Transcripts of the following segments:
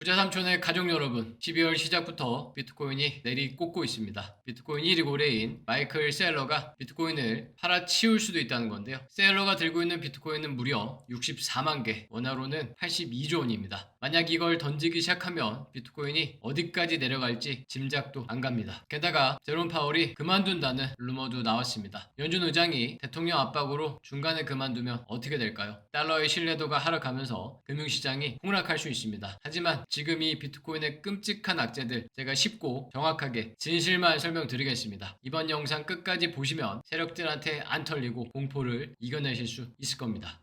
부자 삼촌의 가족 여러분, 12월 시작부터 비트코인이 내리꽂고 있습니다. 비트코인 1위 고래인 마이클 셀러가 비트코인을 팔아치울 수도 있다는 건데요. 셀러가 들고 있는 비트코인은 무려 64만 개, 원화로는 82조 원입니다. 만약 이걸 던지기 시작하면 비트코인이 어디까지 내려갈지 짐작도 안 갑니다. 게다가 제롬 파월이 그만둔다는 루머도 나왔습니다. 연준 의장이 대통령 압박으로 중간에 그만두면 어떻게 될까요? 달러의 신뢰도가 하락하면서 금융시장이 폭락할 수 있습니다. 하지만 지금 이 비트코인의 끔찍한 악재들 제가 쉽고 정확하게 진실만 설명드리겠습니다. 이번 영상 끝까지 보시면 세력들한테 안 털리고 공포를 이겨내실 수 있을 겁니다.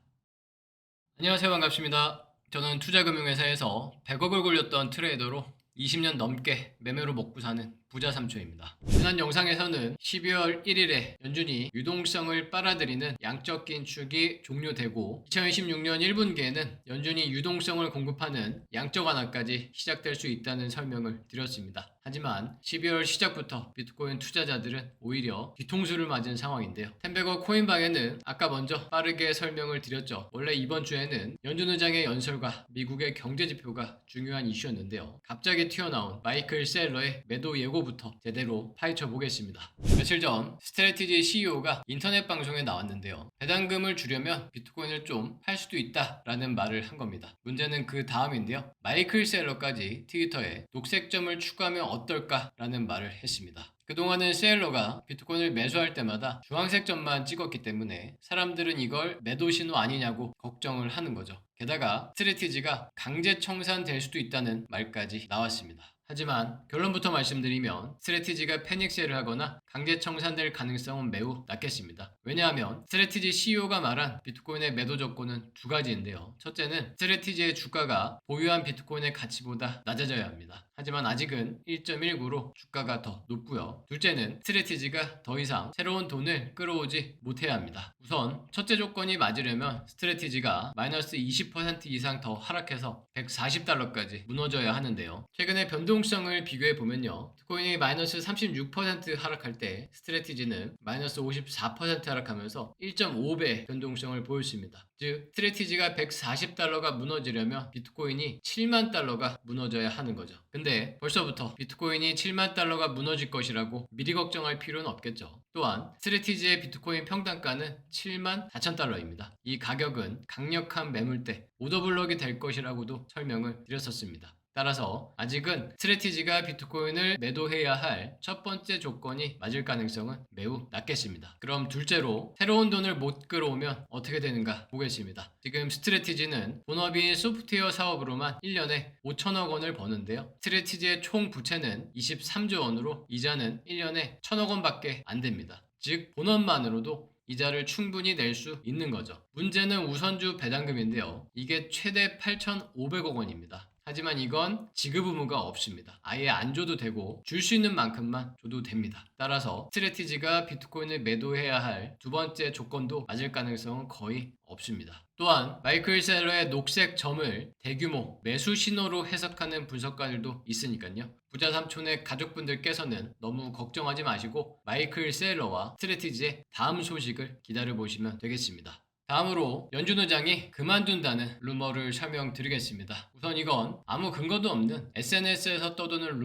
안녕하세요, 반갑습니다. 저는 투자금융회사에서 100억을 굴렸던 트레이더로 20년 넘게 매매로 먹고 사는 부자 삼촌입니다. 지난 영상에서는 12월 1일에 연준이 유동성을 빨아들이는 양적 긴축이 종료되고 2026년 1분기에는 연준이 유동성을 공급하는 양적 완화까지 시작될 수 있다는 설명을 드렸습니다. 하지만 12월 시작부터 비트코인 투자자들은 오히려 뒤통수를 맞은 상황인데요. 템베거 코인방에는 아까 먼저 빠르게 설명을 드렸죠. 원래 이번 주에는 연준 의장의 연설과 미국의 경제지표가 중요한 이슈였는데요. 갑자기 튀어나온 마이클 셀러의 매도 예고부터 제대로 파헤쳐 보겠습니다. 며칠 전 스트래티지 CEO가 인터넷 방송에 나왔는데요. 배당금을 주려면 비트코인을 좀 팔 수도 있다라는 말을 한 겁니다. 문제는 그 다음인데요. 마이클 셀러까지 트위터에 녹색점을 추가하면 어떨까라는 말을 했습니다. 그동안은 셀러가 비트코인을 매수할 때마다 주황색 점만 찍었기 때문에 사람들은 이걸 매도 신호 아니냐고 걱정을 하는 거죠. 게다가 스트래티지가 강제 청산될 수도 있다는 말까지 나왔습니다. 하지만 결론부터 말씀드리면 스트래티지가 패닉셀을 하거나 강제 청산될 가능성은 매우 낮겠습니다. 왜냐하면 스트래티지 CEO가 말한 비트코인의 매도 조건은 두 가지인데요. 첫째는 스트래티지의 주가가 보유한 비트코인의 가치보다 낮아져야 합니다. 하지만 아직은 1.19로 주가가 더 높고요. 둘째는 스트래티지가 더 이상 새로운 돈을 끌어오지 못해야 합니다. 우선 첫째 조건이 맞으려면 스트래티지가 마이너스 20% 이상 더 하락해서 140달러까지 무너져야 하는데요. 최근에 변동성을 비교해 보면요. 비트코인이 마이너스 36% 하락할 때 스트래티지는 마이너스 54% 하락하면서 1.5배 변동성을 보였습니다. 즉 스트래티지가 140달러가 무너지려면 비트코인이 7만 달러가 무너져야 하는 거죠. 근데 벌써부터 비트코인이 7만 달러가 무너질 것이라고 미리 걱정할 필요는 없겠죠. 또한 스트래티지의 비트코인 평단가는 7만 4천 달러입니다. 이 가격은 강력한 매물대, 오더블럭이 될 것이라고도 설명을 드렸었습니다. 따라서 아직은 스트래티지가 비트코인을 매도해야 할 첫 번째 조건이 맞을 가능성은 매우 낮겠습니다. 그럼 둘째로 새로운 돈을 못 끌어오면 어떻게 되는가 보겠습니다. 지금 스트래티지는 본업인 소프트웨어 사업으로만 1년에 5천억 원을 버는데요. 스트래티지의 총 부채는 23조 원으로 이자는 1년에 1천억 원밖에 안 됩니다. 즉 본업만으로도 이자를 충분히 낼 수 있는 거죠. 문제는 우선주 배당금인데요. 이게 최대 8,500억 원입니다. 하지만 이건 지급 의무가 없습니다. 아예 안 줘도 되고 줄 수 있는 만큼만 줘도 됩니다. 따라서 스트래티지가 비트코인을 매도해야 할 두 번째 조건도 맞을 가능성은 거의 없습니다. 또한 마이클 셀러의 녹색 점을 대규모 매수 신호로 해석하는 분석가들도 있으니까요. 부자 삼촌의 가족분들께서는 너무 걱정하지 마시고 마이클 셀러와 스트래티지의 다음 소식을 기다려보시면 되겠습니다. 다음으로 연준 의장이 그만둔다는 루머를 설명드리겠습니다. 우선 이건 아무 근거도 없는 SNS에서 떠도는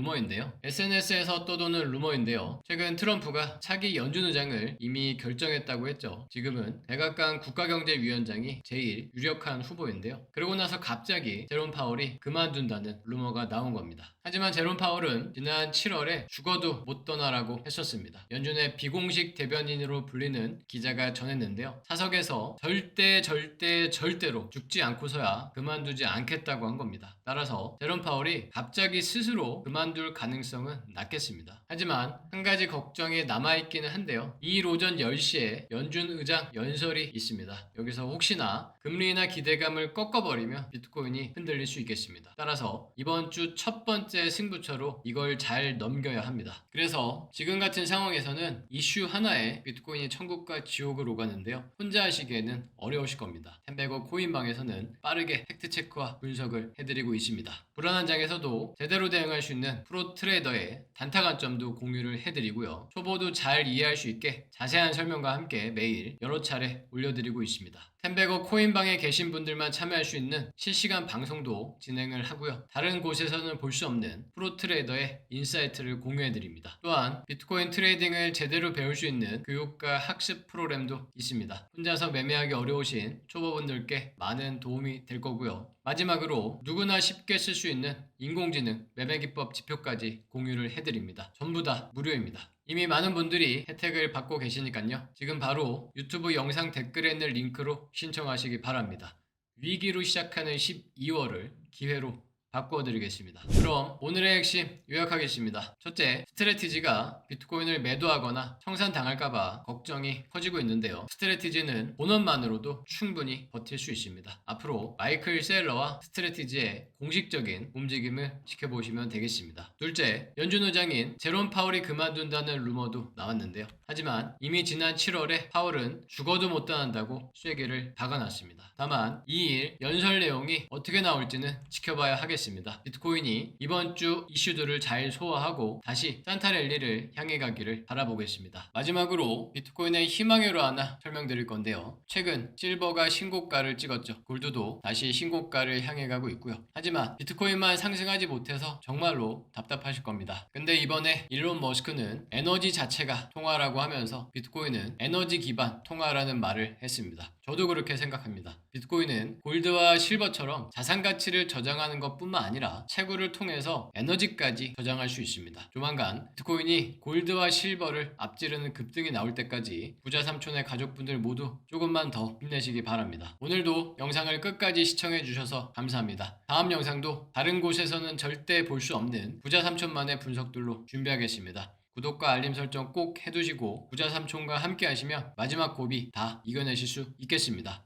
루머인데요. 최근 트럼프가 차기 연준 의장을 이미 결정했다고 했죠. 지금은 백악관 국가경제위원장이 제일 유력한 후보인데요. 그러고 나서 갑자기 제롬 파월이 그만둔다는 루머가 나온 겁니다. 하지만 제롬 파월은 지난 7월에 죽어도 못 떠나라고 했었습니다. 연준의 비공식 대변인으로 불리는 기자가 전했는데요. 사석에서 절대로 죽지 않고서야 그만두지 않겠다고 한 겁니다. 따라서 제롬 파월이 갑자기 스스로 그만둘 가능성은 낮겠습니다. 하지만 한 가지 걱정이 남아있기는 한데요. 이일 오전 10시에 연준 의장 연설이 있습니다. 여기서 혹시나 금리나 기대감을 꺾어버리면 비트코인이 흔들릴 수 있겠습니다. 따라서 이번 주 첫 번째 승부처로 이걸 잘 넘겨야 합니다. 그래서 지금 같은 상황에서는 이슈 하나에 비트코인이 천국과 지옥을 오가는데요. 혼자 하시기에는 어려우실 겁니다. 템베거 코인방에서는 빠르게 팩트체크와 분석을 해드리고 있습니다. 불안한 장에서도 제대로 대응할 수 있는 프로 트레이더의 단타 관점도 공유를 해드리고요. 초보도 잘 이해할 수 있게 자세한 설명과 함께 매일 여러 차례 올려드리고 있습니다. 텐베거 코인방에 계신 분들만 참여할 수 있는 실시간 방송도 진행을 하고요. 다른 곳에서는 볼 수 없는 프로트레이더의 인사이트를 공유해드립니다. 또한 비트코인 트레이딩을 제대로 배울 수 있는 교육과 학습 프로그램도 있습니다. 혼자서 매매하기 어려우신 초보분들께 많은 도움이 될 거고요. 마지막으로 누구나 쉽게 쓸 수 있는 인공지능 매매기법 지표까지 공유를 해드립니다. 전부 다 무료입니다. 이미 많은 분들이 혜택을 받고 계시니까요. 지금 바로 유튜브 영상 댓글에 있는 링크로 신청하시기 바랍니다. 위기로 시작하는 12월을 기회로 바꿔드리겠습니다. 그럼 오늘의 핵심 요약하겠습니다. 첫째, 스트래티지가 비트코인을 매도하거나 청산당할까봐 걱정이 커지고 있는데요. 스트래티지는 본원만으로도 충분히 버틸 수 있습니다. 앞으로 마이클 셀러와 스트래티지의 공식적인 움직임을 지켜보시면 되겠습니다. 둘째, 연준 의장인 제롬 파월이 그만둔다는 루머도 나왔는데요. 하지만 이미 지난 7월에 파월은 죽어도 못 떠난다고 쐐기를 박아놨습니다. 다만 2일 연설 내용이 어떻게 나올지는 지켜봐야 하겠습니다. 비트코인이 이번 주 이슈들을 잘 소화하고 다시 산타랠리를 향해 가기를 바라보겠습니다. 마지막으로 비트코인의 희망회로 하나 설명드릴 건데요. 최근 실버가 신고가를 찍었죠. 골드도 다시 신고가를 향해 가고 있고요. 하지만 비트코인만 상승하지 못해서 정말로 답답하실 겁니다. 근데 이번에 일론 머스크는 에너지 자체가 통화라고 하면서 비트코인은 에너지 기반 통화라는 말을 했습니다. 저도 그렇게 생각합니다. 비트코인은 골드와 실버처럼 자산 가치를 저장하는 것뿐만 아니라 채굴을 통해서 에너지까지 저장할 수 있습니다. 조만간 비트코인이 골드와 실버를 앞지르는 급등이 나올 때까지 부자 삼촌의 가족분들 모두 조금만 더 힘내시기 바랍니다. 오늘도 영상을 끝까지 시청해 주셔서 감사합니다. 다음 영상도 다른 곳에서는 절대 볼 수 없는 부자 삼촌만의 분석들로 준비하겠습니다. 구독과 알림 설정 꼭 해두시고 부자 삼촌과 함께 하시면 마지막 고비 다 이겨내실 수 있겠습니다.